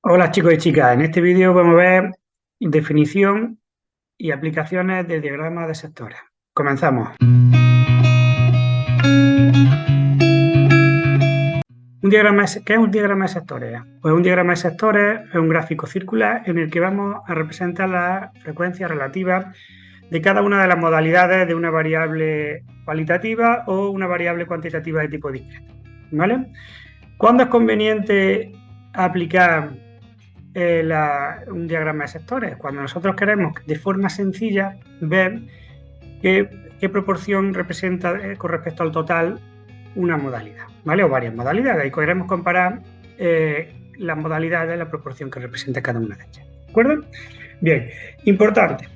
Hola chicos y chicas, en este vídeo vamos a ver definición y aplicaciones del diagrama de sectores. Comenzamos. ¿Qué es un diagrama de sectores? Pues un diagrama de sectores es un gráfico circular en el que vamos a representar las frecuencias relativas de cada una de las modalidades de una variable cualitativa o una variable cuantitativa de tipo discreto. ¿Vale? ¿Cuándo es conveniente aplicar un diagrama de sectores? Cuando nosotros queremos de forma sencilla ver qué proporción representa con respecto al total una modalidad, ¿vale? O varias modalidades, y queremos comparar las modalidades, la proporción que representa cada una de ellas. ¿De acuerdo? Bien, importante.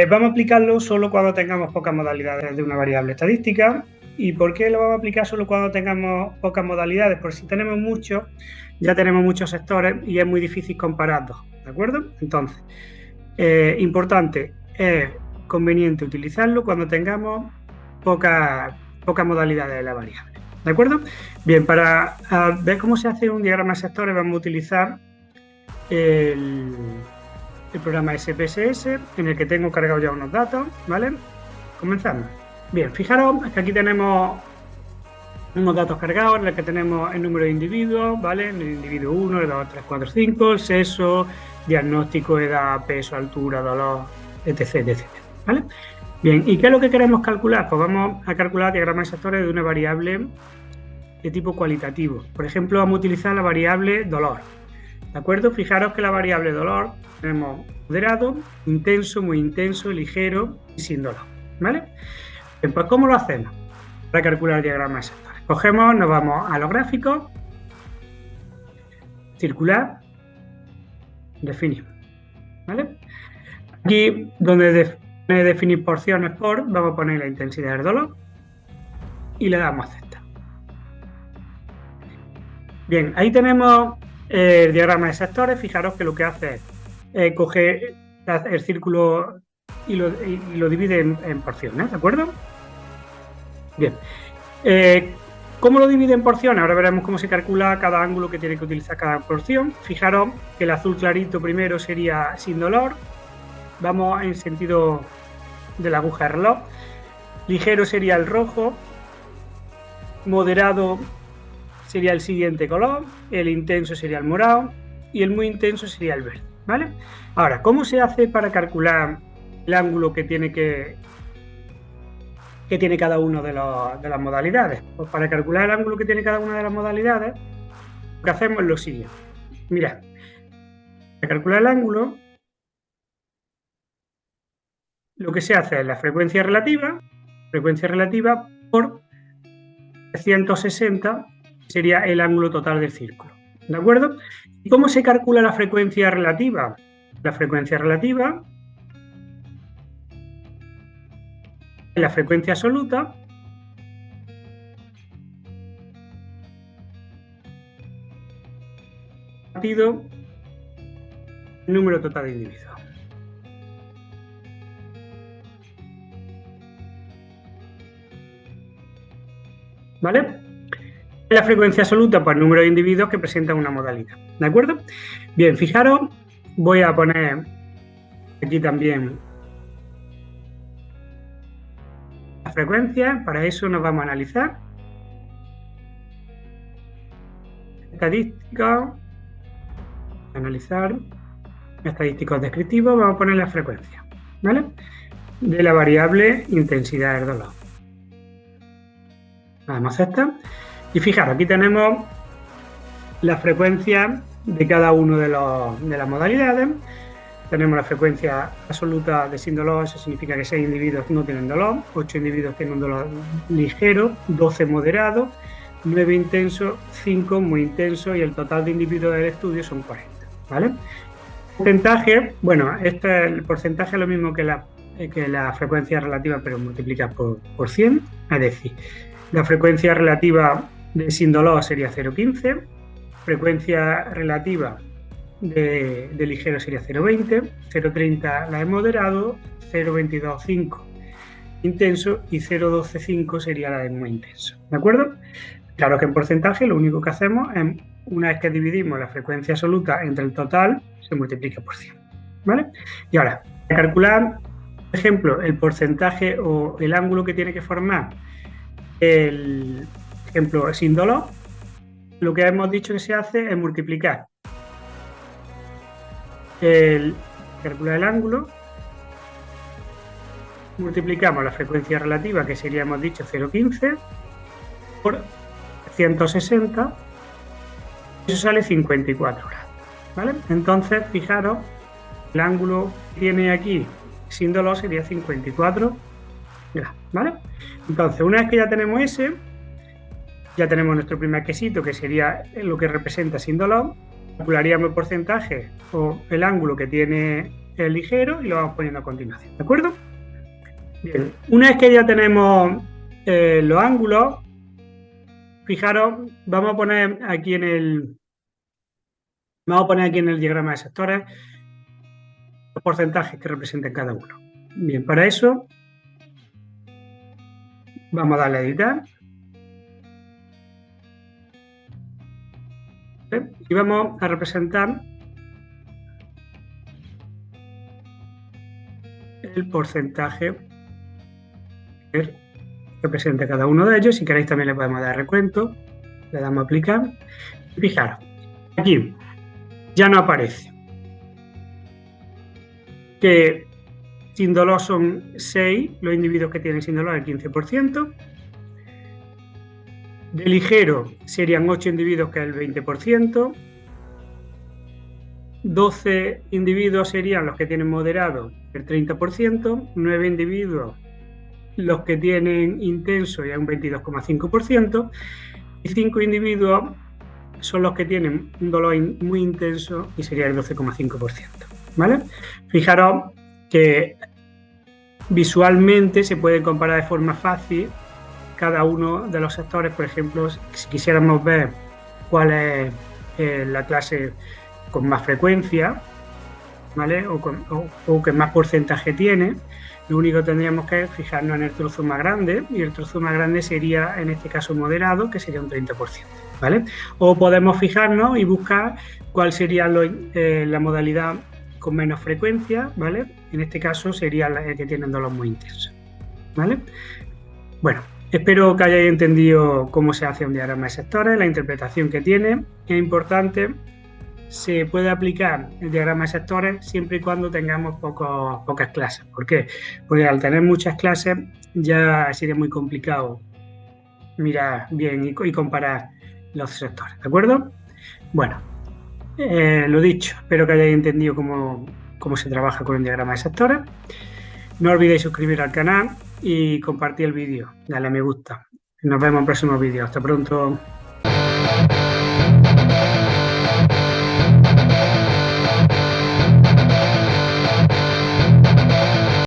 Vamos a aplicarlo solo cuando tengamos pocas modalidades de una variable estadística. ¿Y por qué lo vamos a aplicar solo cuando tengamos pocas modalidades? Porque si tenemos muchos, ya tenemos muchos sectores y es muy difícil compararlos, ¿de acuerdo? Entonces, importante, es conveniente utilizarlo cuando tengamos pocas modalidades de la variable, ¿de acuerdo? Bien, para ver cómo se hace un diagrama de sectores vamos a utilizar el programa SPSS, en el que tengo cargado ya unos datos, ¿vale? Comenzamos. Bien, fijaros que aquí tenemos unos datos cargados en los que tenemos el número de individuos, ¿vale? El individuo 1, el 2, 3, 4, 5, el sexo, diagnóstico, edad, peso, altura, dolor, etc, etc, ¿vale? Bien, ¿y qué es lo que queremos calcular? Pues vamos a calcular diagramas de sectores de una variable de tipo cualitativo. Por ejemplo, vamos a utilizar la variable dolor, ¿de acuerdo? Fijaros que la variable dolor tenemos moderado, intenso, muy intenso, ligero y sin dolor, ¿vale? Bien, pues ¿cómo lo hacemos para calcular diagramas de sectores? Cogemos, nos vamos a los gráficos, circular, definimos, ¿vale? Aquí, donde definir porciones por, vamos a poner la intensidad del dolor y le damos a aceptar. Bien, ahí tenemos el diagrama de sectores. Fijaros que lo que hace es coger el círculo y lo divide en porciones, ¿de acuerdo? Bien. ¿Cómo lo divide en porciones? Ahora veremos cómo se calcula cada ángulo que tiene que utilizar cada porción. Fijaros que el azul clarito primero sería sin dolor. Vamos en sentido de la aguja de reloj. Ligero sería el rojo. Moderado sería el siguiente color. El intenso sería el morado. Y el muy intenso sería el verde, ¿vale? Ahora, ¿cómo se hace para calcular el ángulo que tiene cada una de las modalidades? Pues para calcular el ángulo que tiene cada una de las modalidades, lo que hacemos es lo siguiente. Mirad, para calcular el ángulo, lo que se hace es la frecuencia relativa por 360 sería el ángulo total del círculo, ¿de acuerdo? ¿Y cómo se calcula la frecuencia relativa? La frecuencia relativa es la frecuencia absoluta partido el número total de individuos. ¿Vale? La frecuencia absoluta por el número de individuos que presentan una modalidad, ¿de acuerdo? Bien, fijaros, voy a poner aquí también la frecuencia. Para eso nos vamos a analizar estadísticos, analizar estadísticos descriptivos. Vamos a poner la frecuencia, ¿vale? De la variable intensidad del dolor. Damos esta. Y fijaros, aquí tenemos la frecuencia de cada uno de las modalidades. Tenemos la frecuencia absoluta de sin dolor, eso significa que 6 individuos no tienen dolor, 8 individuos tienen un dolor ligero, 12 moderado, 9 intenso, 5 muy intenso y el total de individuos del estudio son 40, ¿vale? Porcentaje, bueno, el porcentaje es lo mismo que la frecuencia relativa, pero multiplica por 100, es decir, la frecuencia relativa de sin dolor sería 0,15, frecuencia relativa de ligero sería 0,20, 0,30 la de moderado, 0,22,5 intenso y 0,12,5 sería la de muy intenso, ¿de acuerdo? Claro que en porcentaje lo único que hacemos es una vez que dividimos la frecuencia absoluta entre el total, se multiplica por 100, ¿vale? Y ahora, para calcular, por ejemplo, el porcentaje o el ángulo que tiene que formar el ejemplo sin dolor, lo que hemos dicho que se hace es multiplicar calcular el ángulo, multiplicamos la frecuencia relativa, que sería, hemos dicho, 0,15 por 160, eso sale 54 grados, ¿vale? Entonces, fijaros, el ángulo que tiene aquí sin dolor sería 54 grados, ¿vale? Entonces, una vez que ya tenemos ese, ya tenemos nuestro primer quesito, que sería lo que representa sin dolor, calcularíamos el porcentaje o el ángulo que tiene el ligero y lo vamos poniendo a continuación, ¿de acuerdo? Bien, una vez que ya tenemos los ángulos, fijaros, vamos a poner aquí en el diagrama de sectores los porcentajes que representen cada uno. Bien, para eso vamos a darle a editar. Y vamos a representar el porcentaje que representa cada uno de ellos. Si queréis también le podemos dar recuento, le damos a aplicar. Fijaros, aquí ya no aparece que sin dolor son 6 los individuos que tienen sin dolor, el 15%. De ligero serían 8 individuos, que es el 20%. 12 individuos serían los que tienen moderado, el 30%. 9 individuos los que tienen intenso, y hay un 22,5%. Y 5 individuos son los que tienen un dolor muy intenso, y sería el 12,5%. ¿Vale? Fijaros que visualmente se puede comparar de forma fácil cada uno de los sectores. Por ejemplo, si quisiéramos ver cuál es la clase con más frecuencia, ¿vale? O que más porcentaje tiene, lo único que tendríamos que fijarnos en el trozo más grande, y el trozo más grande sería, en este caso, moderado, que sería un 30%, ¿vale? O podemos fijarnos y buscar cuál sería la modalidad con menos frecuencia, ¿vale? En este caso sería el que tiene dolor muy intenso, ¿vale? Bueno, espero que hayáis entendido cómo se hace un diagrama de sectores, la interpretación que tiene. Es importante, se puede aplicar el diagrama de sectores siempre y cuando tengamos pocas clases. ¿Por qué? Porque al tener muchas clases ya sería muy complicado mirar bien y comparar los sectores, ¿de acuerdo? Bueno, lo dicho, espero que hayáis entendido cómo se trabaja con el diagrama de sectores. No olvidéis suscribir al canal y compartir el vídeo, dale a me gusta. Nos vemos en próximos vídeos. Hasta pronto.